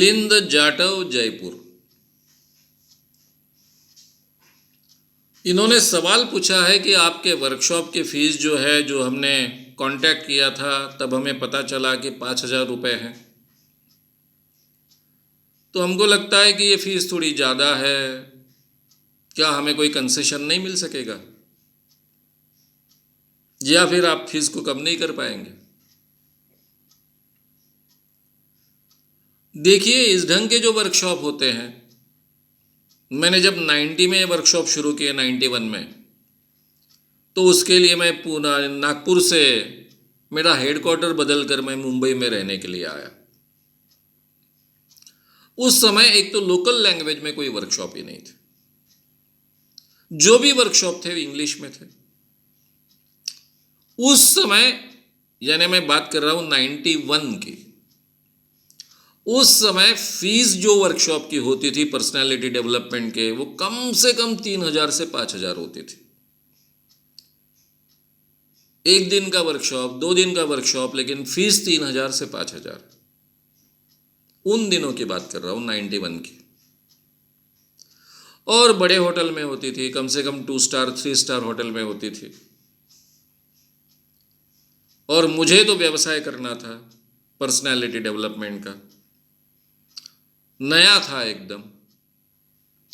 मिलिंद जाटव, जयपुर। इन्होंने सवाल पूछा है कि आपके वर्कशॉप की फ़ीस जो है, जो हमने कांटेक्ट किया था तब हमें पता चला कि 5,000 रुपये है, तो हमको लगता है कि ये फ़ीस थोड़ी ज़्यादा है, क्या हमें कोई कंसेशन नहीं मिल सकेगा, या फिर आप फीस को कम नहीं कर पाएंगे? देखिए, इस ढंग के जो वर्कशॉप होते हैं, मैंने जब 90 में वर्कशॉप शुरू किए, 91 में, तो उसके लिए मैं पूना नागपुर से मेरा हेडक्वार्टर बदल कर मैं मुंबई में रहने के लिए आया। उस समय एक तो लोकल लैंग्वेज में कोई वर्कशॉप ही नहीं थे, जो भी वर्कशॉप थे इंग्लिश में थे। उस समय, यानी मैं बात कर रहा हूं 91 की, उस समय फीस जो वर्कशॉप की होती थी पर्सनालिटी डेवलपमेंट के, वो कम से कम 3,000 से 5,000 होती थी। एक दिन का वर्कशॉप, 2 दिन का वर्कशॉप, लेकिन फीस 3,000 से 5,000। उन दिनों की बात कर रहा हूं, 91 की। और बड़े होटल में होती थी, कम से कम 2 स्टार 3 स्टार होटल में होती थी। और मुझे तो व्यवसाय करना था पर्सनालिटी डेवलपमेंट का, नया था एकदम।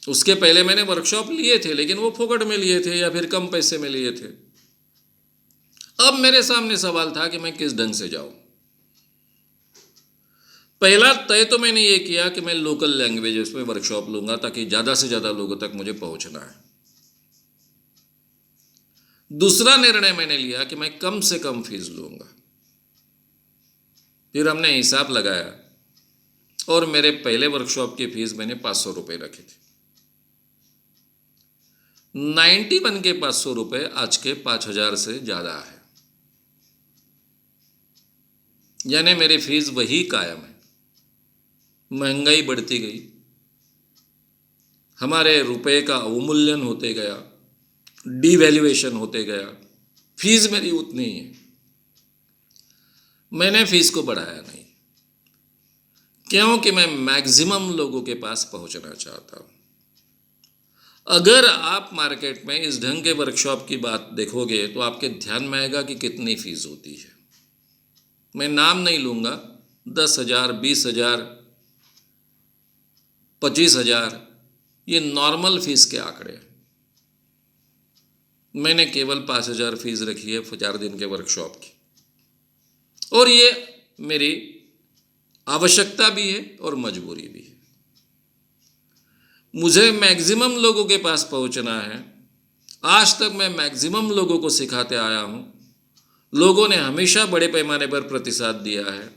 उसके पहले मैंने वर्कशॉप लिए थे, लेकिन वो फोकट में लिए थे या फिर कम पैसे में लिए थे। अब मेरे सामने सवाल था कि मैं किस ढंग से जाऊं। पहला तय तो मैंने ये किया कि मैं लोकल लैंग्वेजेस में वर्कशॉप लूंगा, ताकि ज़्यादा से ज़्यादा लोगों तक मुझे पहुंचना है। दूसरा निर्णय मैंने लिया कि मैं कम से कम फीस लूंगा। फिर हमने हिसाब लगाया और मेरे पहले वर्कशॉप की फीस मैंने 500 रुपये रखी थी। 91 के 500 रुपये आज के 5,000 से ज़्यादा है, यानी मेरी फीस वही कायम है। महंगाई बढ़ती गई, हमारे रुपए का अवमूल्यन होते गया, डिवैल्यूएशन होते गया, फीस मेरी उतनी ही है। मैंने फीस को बढ़ाया नहीं, क्योंकि मैं मैक्सिमम लोगों के पास पहुंचना चाहता हूं। अगर आप मार्केट में इस ढंग के वर्कशॉप की बात देखोगे तो आपके ध्यान में आएगा कि कितनी फीस होती है। मैं नाम नहीं लूंगा, 10,000, 20,000, 25,000, ये नॉर्मल फीस के आंकड़े हैं। मैंने केवल 5,000 फीस रखी है 4 दिन के वर्कशॉप की, और ये मेरी आवश्यकता भी है और मजबूरी भी है। मुझे मैक्सिमम लोगों के पास पहुंचना है। आज तक मैं मैक्सिमम लोगों को सिखाते आया हूं। लोगों ने हमेशा बड़े पैमाने पर प्रतिसाद दिया है,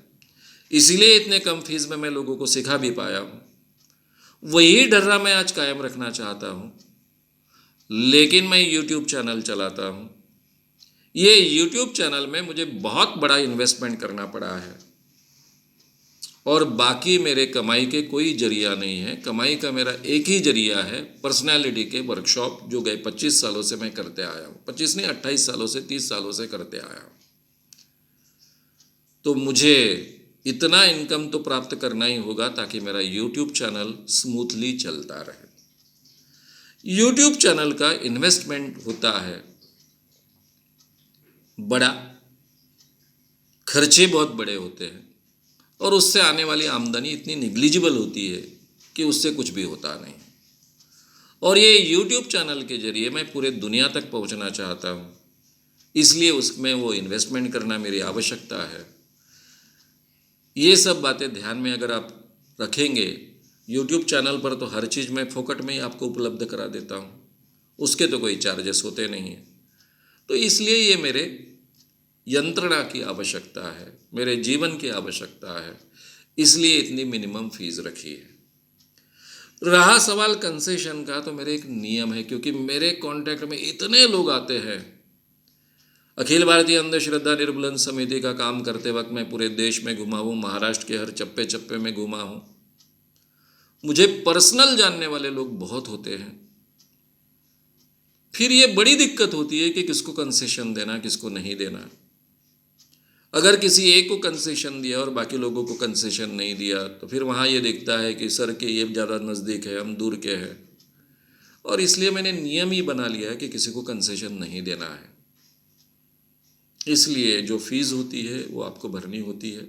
इसीलिए इतने कम फीस में मैं लोगों को सिखा भी पाया हूं। वही डर्रा मैं आज कायम रखना चाहता हूं, लेकिन मैं यूट्यूब चैनल चलाता हूं। ये यूट्यूब चैनल में मुझे बहुत बड़ा इन्वेस्टमेंट करना पड़ा है, और बाकी मेरे कमाई के कोई जरिया नहीं है। कमाई का मेरा एक ही जरिया है पर्सनालिटी के वर्कशॉप, जो गए 25 सालों से मैं करते आया हूँ। 25 नहीं, 28 सालों से, 30 सालों से करते आया हूँ। तो मुझे इतना इनकम तो प्राप्त करना ही होगा ताकि मेरा यूट्यूब चैनल स्मूथली चलता रहे। यूट्यूब चैनल का इन्वेस्टमेंट होता है बड़ा, खर्चे बहुत बड़े होते हैं, और उससे आने वाली आमदनी इतनी निग्लिजिबल होती है कि उससे कुछ भी होता नहीं। और ये यूट्यूब चैनल के जरिए मैं पूरे दुनिया तक पहुंचना चाहता हूं, इसलिए उसमें वो इन्वेस्टमेंट करना मेरी आवश्यकता है। ये सब बातें ध्यान में अगर आप रखेंगे, यूट्यूब चैनल पर तो हर चीज़ मैं फोकट में ही आपको उपलब्ध करा देता हूँ, उसके तो कोई चार्जेस होते नहीं हैं। तो इसलिए ये मेरे यंत्रणा की आवश्यकता है, मेरे जीवन की आवश्यकता है, इसलिए इतनी मिनिमम फीस रखी है। रहा सवाल कंसेशन का, तो मेरे एक नियम है, क्योंकि मेरे कांटेक्ट में इतने लोग आते हैं। अखिल भारतीय अंधश्रद्धा निर्मूलन समिति का काम करते वक्त मैं पूरे देश में घुमा हूँ, महाराष्ट्र के हर चप्पे चप्पे में घुमा हूँ। मुझे पर्सनल जानने वाले लोग बहुत होते हैं। फिर ये बड़ी दिक्कत होती है कि किसको कंसेशन देना, किसको नहीं देना। अगर किसी एक को कंसेशन दिया और बाकी लोगों को कंसेशन नहीं दिया तो फिर वहाँ ये देखता है कि सर के ये ज़्यादा नज़दीक है, हम दूर के हैं। और इसलिए मैंने नियम ही बना लिया है कि किसी को कंसेशन नहीं देना है। इसलिए जो फीस होती है वो आपको भरनी होती है,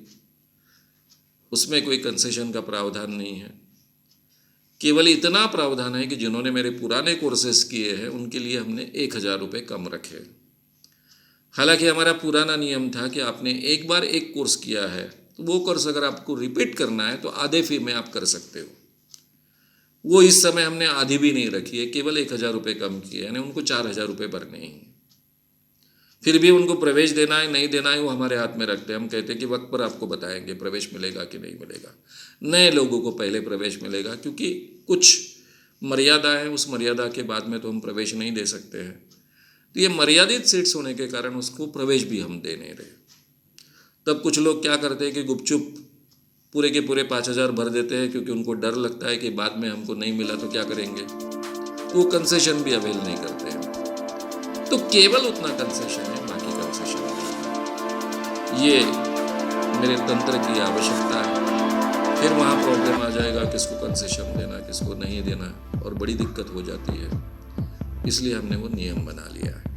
उसमें कोई कंसेशन का प्रावधान नहीं है। केवल इतना प्रावधान है कि जिन्होंने मेरे पुराने कोर्सेज किए हैं उनके लिए हमने 1,000 रुपये कम रखे। हालांकि हमारा पुराना नियम था कि आपने एक बार एक कोर्स किया है तो वो कोर्स अगर आपको रिपीट करना है तो आधे फी में आप कर सकते हो। वो इस समय हमने आधी भी नहीं रखी है, केवल 1,000 रुपये कम किए, यानी उनको 4,000 रुपये भरने ही। फिर भी उनको प्रवेश देना है नहीं देना है वो हमारे हाथ में रखते हैं। हम कहते हैं कि वक्त पर आपको बताएंगे प्रवेश मिलेगा कि नहीं मिलेगा। नए लोगों को पहले प्रवेश मिलेगा, क्योंकि कुछ मर्यादा है, उस मर्यादा के बाद में तो हम प्रवेश नहीं दे सकते हैं। तो ये मर्यादित सीट्स होने के कारण उसको प्रवेश भी हम दे नहीं रहे। तब कुछ लोग क्या करते हैं कि गुपचुप पूरे के पूरे 5,000 भर देते हैं, क्योंकि उनको डर लगता है कि बाद में हमको नहीं मिला तो क्या करेंगे। वो कंसेशन भी अवेल नहीं करते हैं। तो केवल उतना कंसेशन है, बाकी कंसेशन नहीं। ये मेरे तंत्र की आवश्यकता है। फिर वहाँ प्रॉब्लम आ जाएगा किसको कंसेशन देना किसको नहीं देना, और बड़ी दिक्कत हो जाती है। इसलिए हमने वो नियम बना लिया है।